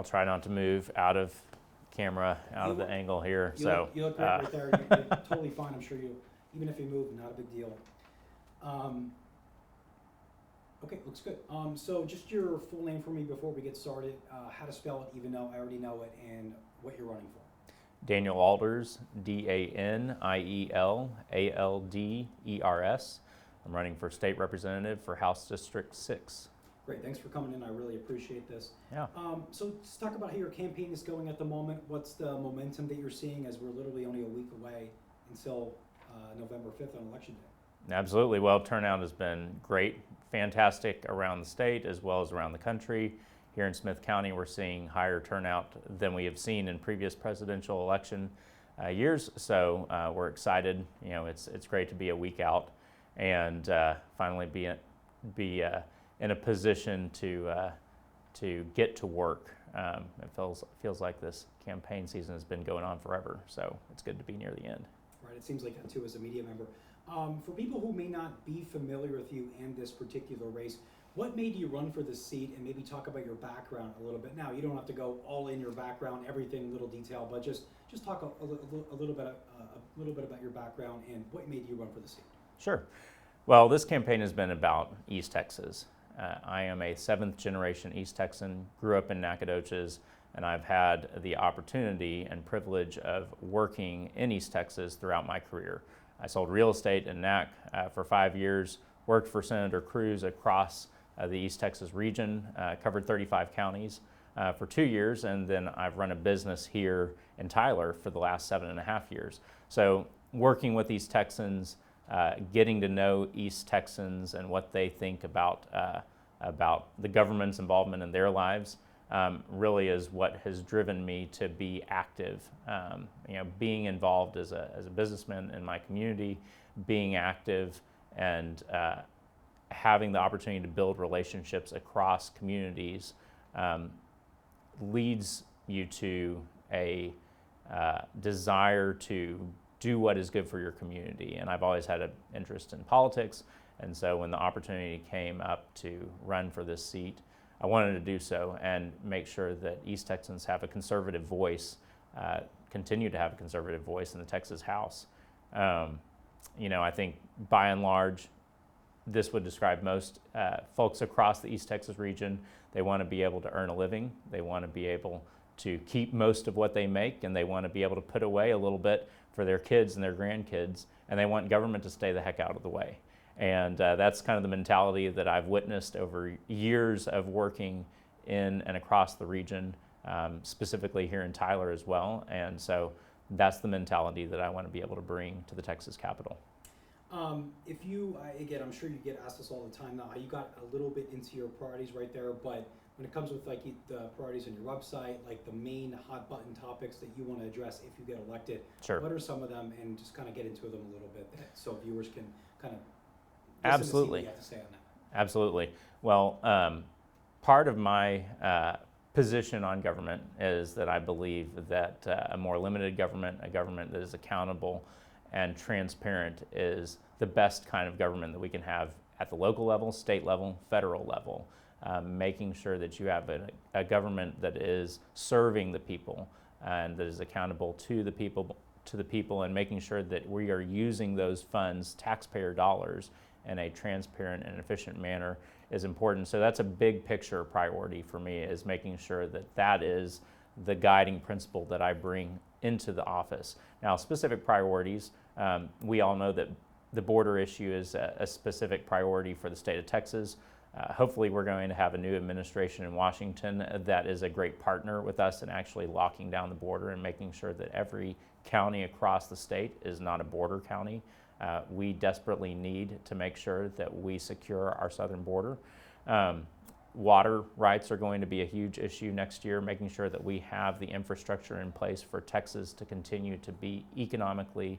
I'll try not to move out of camera, out of the angle here. You look great right there. You're totally fine. I'm sure even if you move, not a big deal. Okay, looks good. So just your full name for me before we get started, how to spell it, even though I already know it, and what you're running for. Daniel Alders, Danielalders. I'm running for state representative for House District 6. Great, thanks for coming in. I really appreciate this. Yeah. So let's talk about how your campaign is going at the moment. What's the momentum that you're seeing as we're literally only a week away until November 5th on Election Day? Absolutely. Well, turnout has been great, fantastic around the state as well as around the country. Here in Smith County, we're seeing higher turnout than we have seen in previous presidential election years. So we're excited. You know, it's great to be a week out and finally be in a position to get to work. It feels like this campaign season has been going on forever. So it's good to be near the end. Right. It seems like that too as a media member. For people who may not be familiar with you and this particular race, what made you run for this seat, and maybe talk about your background a little bit? Now, you don't have to go all in your background, everything, little detail, but just talk a little bit about your background and what made you run for the seat. Sure. Well, this campaign has been about East Texas. I am a 7th generation East Texan, grew up in Nacogdoches, and I've had the opportunity and privilege of working in East Texas throughout my career. I sold real estate in Nac for 5 years, worked for Senator Cruz across the East Texas region, covered 35 counties for 2 years, and then I've run a business here in Tyler for the last 7.5 years. So working with East Texans, getting to know East Texans and what they think about the government's involvement in their lives really is what has driven me to be active. Being involved as a businessman in my community, being active and having the opportunity to build relationships across communities leads you to a desire to do what is good for your community. And I've always had an interest in politics, and so when the opportunity came up to run for this seat, I wanted to do so and make sure that East Texans have a conservative voice, continue to have a conservative voice in the Texas House. I think by and large, this would describe most folks across the East Texas region. They want to be able to earn a living. They want to be able to keep most of what they make, and they want to be able to put away a little bit for their kids and their grandkids, and they want government to stay the heck out of the way. And that's kind of the mentality that I've witnessed over years of working in and across the region, specifically here in Tyler as well. And so that's the mentality that I want to be able to bring to the Texas Capitol. Again, I'm sure you get asked this all the time now. You got a little bit into your priorities right there, but when it comes with like the priorities on your website, like the main hot button topics that you want to address if you get elected, Sure. What are some of them, and just kind of get into them a little bit so viewers can kind of Absolutely. listen to see what you have to say on that. Absolutely. Well, part of my position on government is that I believe that a more limited government, a government that is accountable and transparent, is the best kind of government that we can have at the local level, state level, federal level. Making sure that you have a government that is serving the people and that is accountable to the people, and making sure that we are using those funds, taxpayer dollars, in a transparent and efficient manner is important. So that's a big picture priority for me, is making sure that that is the guiding principle that I bring into the office. Now, specific priorities, we all know that the border issue is a specific priority for the state of Texas. Hopefully we're going to have a new administration in Washington that is a great partner with us in actually locking down the border and making sure that every county across the state is not a border county. We desperately need to make sure that we secure our southern border. Water rights are going to be a huge issue next year, making sure that we have the infrastructure in place for Texas to continue to be economically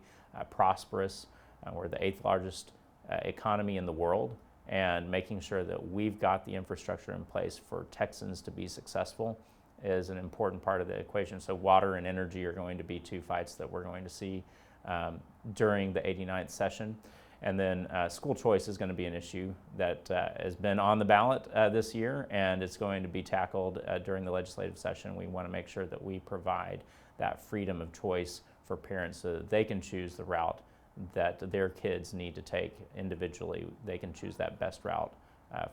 prosperous. We're the 8th largest economy in the world, and making sure that we've got the infrastructure in place for Texans to be successful is an important part of the equation. So water and energy are going to be two fights that we're going to see during the 89th session. And then school choice is going to be an issue that has been on the ballot this year, and it's going to be tackled during the legislative session. We want to make sure that we provide that freedom of choice for parents so that they can choose the route that their kids need to take individually. They can choose that best route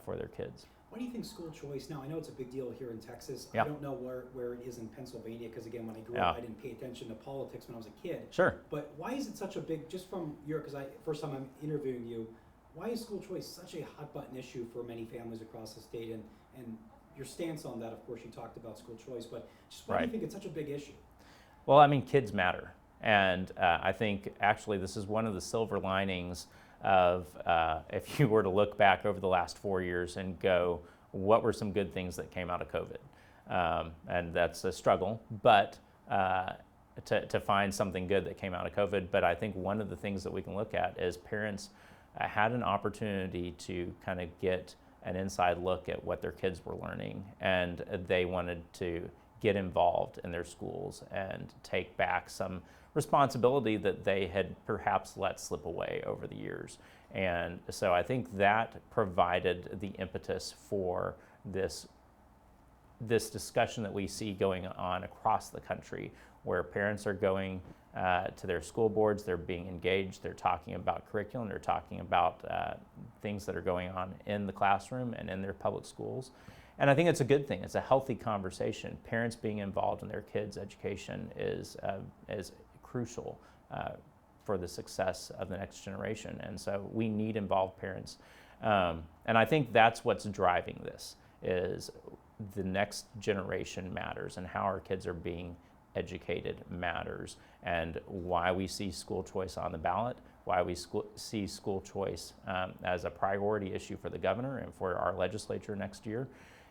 for their kids. Why do you think school choice, now I know it's a big deal here in Texas. Yeah. I don't know where it is in Pennsylvania, because again, when I grew Yeah. up, I didn't pay attention to politics when I was a kid. Sure. But why is it such a big, just from your, because first time I'm interviewing you, why is school choice such a hot button issue for many families across the state? And your stance on that, of course, you talked about school choice, but just why do you think it's such a big issue? Well, I mean, kids matter. And I think actually this is one of the silver linings of if you were to look back over the last 4 years and go, what were some good things that came out of COVID? And that's a struggle, but to find something good that came out of COVID. But I think one of the things that we can look at is parents had an opportunity to kind of get an inside look at what their kids were learning, and they wanted to get involved in their schools and take back some responsibility that they had perhaps let slip away over the years. And so I think that provided the impetus for this discussion that we see going on across the country, where parents are going to their school boards, they're being engaged, they're talking about curriculum, they're talking about things that are going on in the classroom and in their public schools. And I think it's a good thing. It's a healthy conversation. Parents being involved in their kids' education is crucial for the success of the next generation. And so we need involved parents. And I think that's what's driving this, is the next generation matters, and how our kids are being educated matters, and why we see school choice on the ballot, why we see school choice as a priority issue for the governor and for our legislature next year,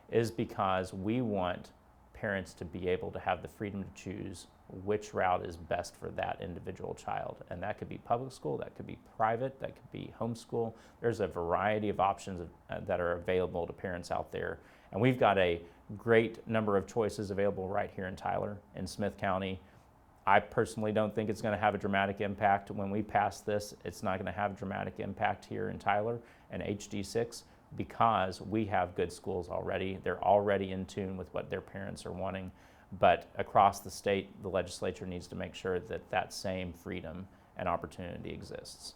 is because we want parents to be able to have the freedom to choose which route is best for that individual child. And that could be public school, that could be private, that could be homeschool. There's a variety of options that are available to parents out there. And we've got a great number of choices available right here in Tyler, in Smith County. I personally don't think it's going to have a dramatic impact. When we pass this, it's not going to have a dramatic impact here in Tyler and HD6, because we have good schools already. They're already in tune with what their parents are wanting. But across the state, the legislature needs to make sure that that same freedom and opportunity exists.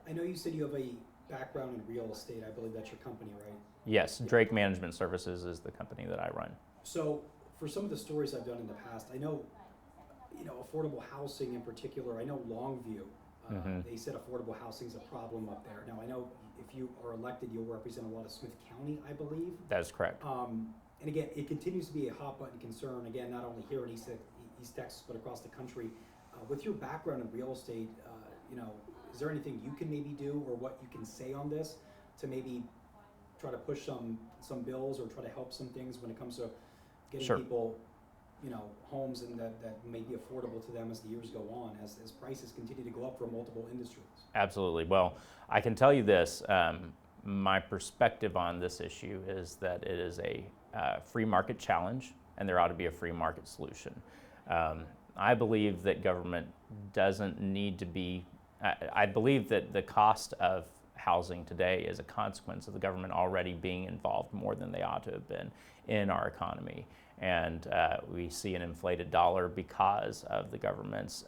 I know you said you have a background in real estate. I believe that's your company, right? Yes, Drake Management Services is the company that I run. So for some of the stories I've done in the past, I know, affordable housing in particular, I know Longview, they said affordable housing is a problem up there. Now I know if you are elected, you'll represent a lot of Smith County, I believe. That is correct. And again, it continues to be a hot button concern, again, not only here in East Texas, but across the country. With your background in real estate, is there anything you can maybe do, or what you can say on this to maybe try to push some bills, or try to help some things when it comes to getting people, homes and that may be affordable to them as the years go on, as prices continue to go up for multiple industries? Absolutely. Well, I can tell you this, my perspective on this issue is that it is a free market challenge, and there ought to be a free market solution. I believe that government doesn't need to be, I believe that the cost of housing today is a consequence of the government already being involved more than they ought to have been in our economy. And we see an inflated dollar because of the government's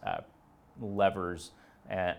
levers and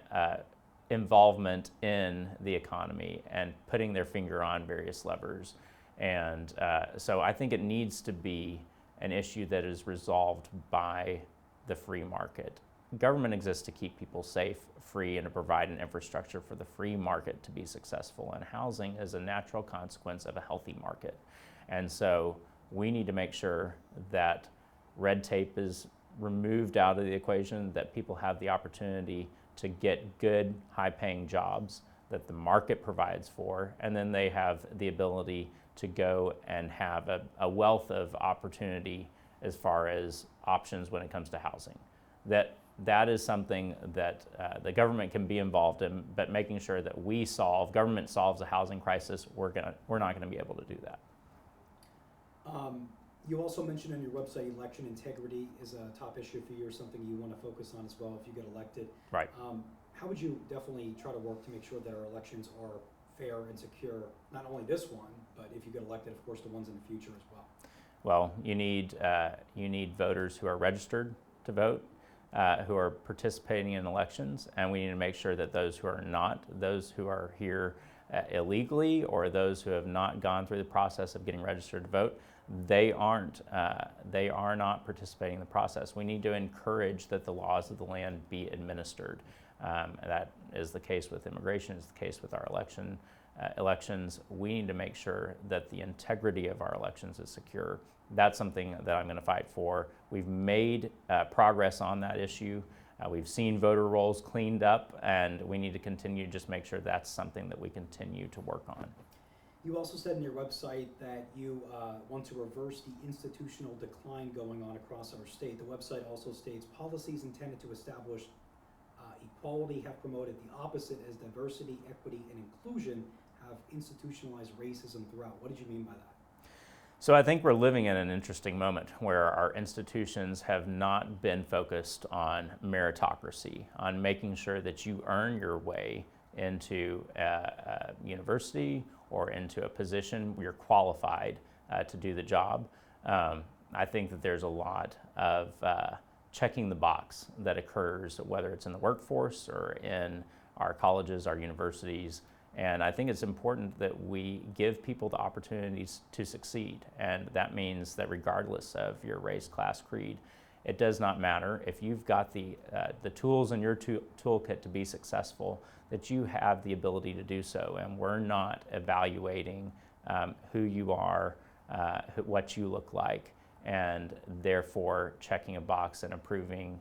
involvement in the economy and putting their finger on various levers. And so I think it needs to be an issue that is resolved by the free market. Government exists to keep people safe, free, and to provide an infrastructure for the free market to be successful. And housing is a natural consequence of a healthy market. And so we need to make sure that red tape is removed out of the equation, that people have the opportunity to get good, high-paying jobs that the market provides for, and then they have the ability to go and have a wealth of opportunity as far as options when it comes to housing. That is something that the government can be involved in, but making sure that government solves a housing crisis, we're not going to be able to do that. You also mentioned on your website election integrity is a top issue for you, or something you want to focus on as well if you get elected. Right. how would you definitely try to work to make sure that our elections are fair and secure, not only this one, but if you get elected, of course, the ones in the future as well? Well, you need voters who are registered to vote, who are participating in elections, and we need to make sure that those who are not, those who are here illegally, or those who have not gone through the process of getting registered to vote, they are not participating in the process. We need to encourage that the laws of the land be administered. That is the case with immigration, is the case with our elections. We need to make sure that the integrity of our elections is secure. That's something that I'm going to fight for. We've made progress on that issue. We've seen voter rolls cleaned up, and we need to continue to just make sure that's something that we continue to work on. You also said in your website that you want to reverse the institutional decline going on across our state. The website also states policies intended to establish equality have promoted the opposite, as diversity, equity, and inclusion have institutionalized racism throughout. What did you mean by that? So I think we're living in an interesting moment where our institutions have not been focused on meritocracy, on making sure that you earn your way into a university or into a position where you're qualified to do the job. I think that there's a lot of checking the box that occurs, whether it's in the workforce or in our colleges, our universities. And I think it's important that we give people the opportunities to succeed. And that means that regardless of your race, class, creed, it does not matter. If you've got the tools in your toolkit to be successful, that you have the ability to do so. And we're not evaluating who you are, what you look like, and therefore checking a box and approving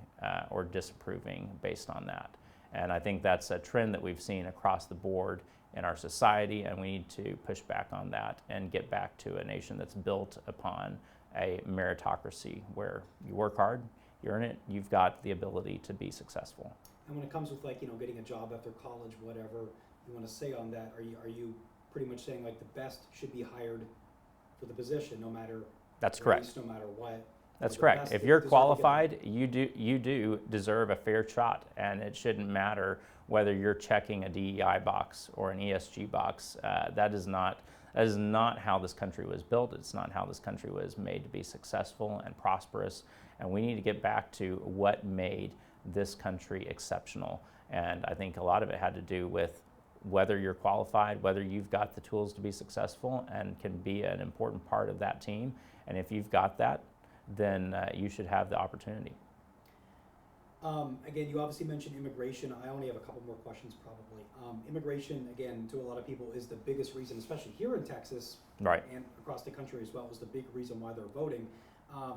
or disapproving based on that. And I think that's a trend that we've seen across the board in our society, and we need to push back on that and get back to a nation that's built upon a meritocracy where you work hard, you earn it, you've got the ability to be successful. And when it comes with, like, you know, getting a job after college, whatever you want to say on that, are you pretty much saying like the best should be hired for the position, no matter That's race, correct. no matter what? That's The correct. best If that you're deserve to get qualified, you do deserve a fair shot, and it shouldn't matter whether you're checking a DEI box or an ESG box. That is not how this country was built. It's not how this country was made to be successful and prosperous. And we need to get back to what made this country exceptional. And I think a lot of it had to do with whether you're qualified, whether you've got the tools to be successful and can be an important part of that team. And if you've got that, then you should have the opportunity. Again, you obviously mentioned immigration. I only have a couple more questions probably. Immigration, again, to a lot of people is the biggest reason, especially here in Texas, Right. and across the country as well, is the big reason why they're voting.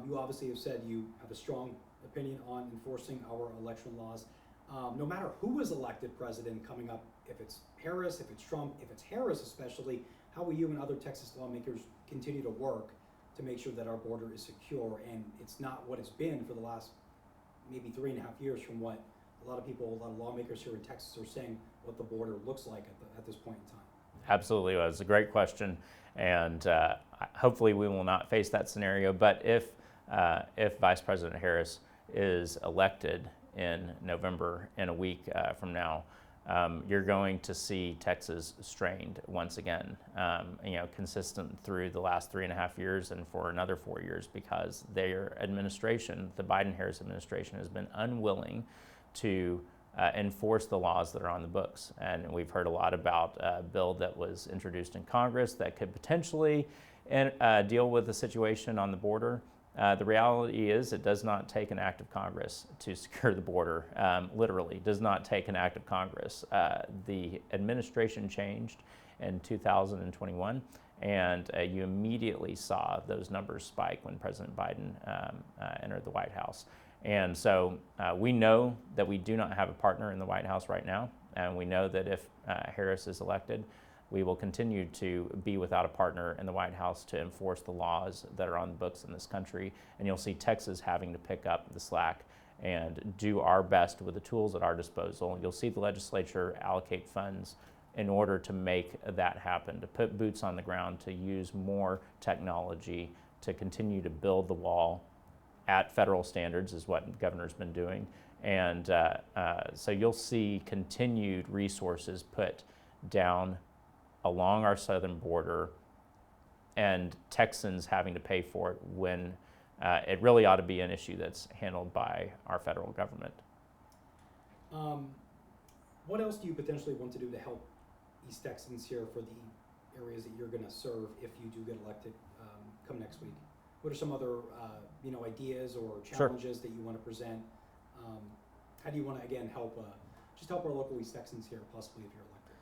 You obviously have said you have a strong opinion on enforcing our election laws. No matter who is elected president coming up, if it's Harris, if it's Trump, if it's Harris especially, how will you and other Texas lawmakers continue to work to make sure that our border is secure and it's not what it's been for the last maybe 3.5 years, from what a lot of lawmakers here in Texas are saying what the border looks like at this point in time? Absolutely, well, it's a great question, and hopefully we will not face that scenario. But if Vice President Harris is elected in November, in a week from now, you're going to see Texas strained once again, consistent through the last 3.5 years and for another 4 years, because their administration, the Biden-Harris administration, has been unwilling to enforce the laws that are on the books. And we've heard a lot about a bill that was introduced in Congress that could potentially deal with the situation on the border. The reality is it does not take an act of Congress to secure the border. Literally, does not take an act of Congress. The administration changed in 2021, and you immediately saw those numbers spike when President Biden entered the White House. And so we know that we do not have a partner in the White House right now, and we know that if Harris is elected, we will continue to be without a partner in the White House to enforce the laws that are on the books in this country. And you'll see Texas having to pick up the slack and do our best with the tools at our disposal. You'll see the legislature allocate funds in order to make that happen, to put boots on the ground, to use more technology, to continue to build the wall at federal standards, is what the governor's been doing, And so you'll see continued resources put down along our southern border, and Texans having to pay for it when it really ought to be an issue that's handled by our federal government. What else do you potentially want to do to help East Texans here for the areas that you're going to serve if you do get elected come next week? What are some other ideas or challenges that you want to present? How do you want to again help just help our local East Texans here, possibly if you're elected?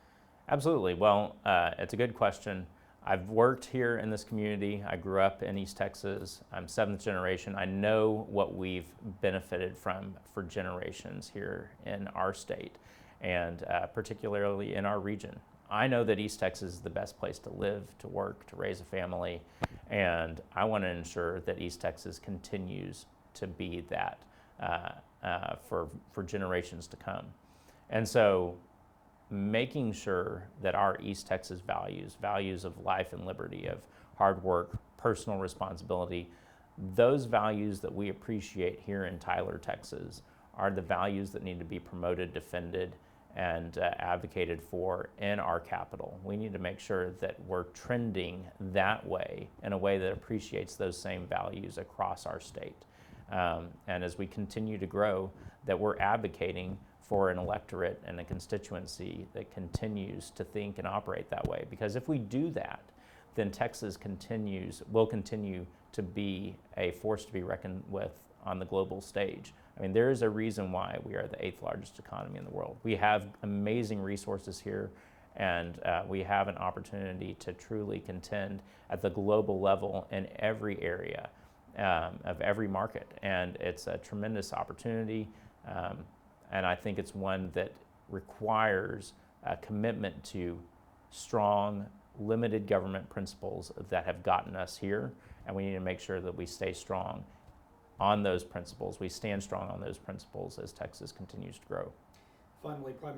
Absolutely. Well, it's a good question. I've worked here in this community. I grew up in East Texas. I'm seventh generation. I know what we've benefited from for generations here in our state, and particularly in our region. I know that East Texas is the best place to live, to work, to raise a family, and I want to ensure that East Texas continues to be that for generations to come. And so making sure that our East Texas values of life and liberty, of hard work, personal responsibility, those values that we appreciate here in Tyler, Texas, are the values that need to be promoted, defended, and advocated for in our capital. We need to make sure that we're trending that way, in a way that appreciates those same values across our state. And as we continue to grow, that we're advocating for an electorate and a constituency that continues to think and operate that way. Because if we do that, then Texas will continue to be a force to be reckoned with on the global stage. I mean, there is a reason why we are the 8th largest economy in the world. We have amazing resources here, and we have an opportunity to truly contend at the global level in every area of every market. And it's a tremendous opportunity. And I think it's one that requires a commitment to strong, limited government principles that have gotten us here, and we need to make sure that we stay strong on those principles. We stand strong on those principles as Texas continues to grow. Finally, Prime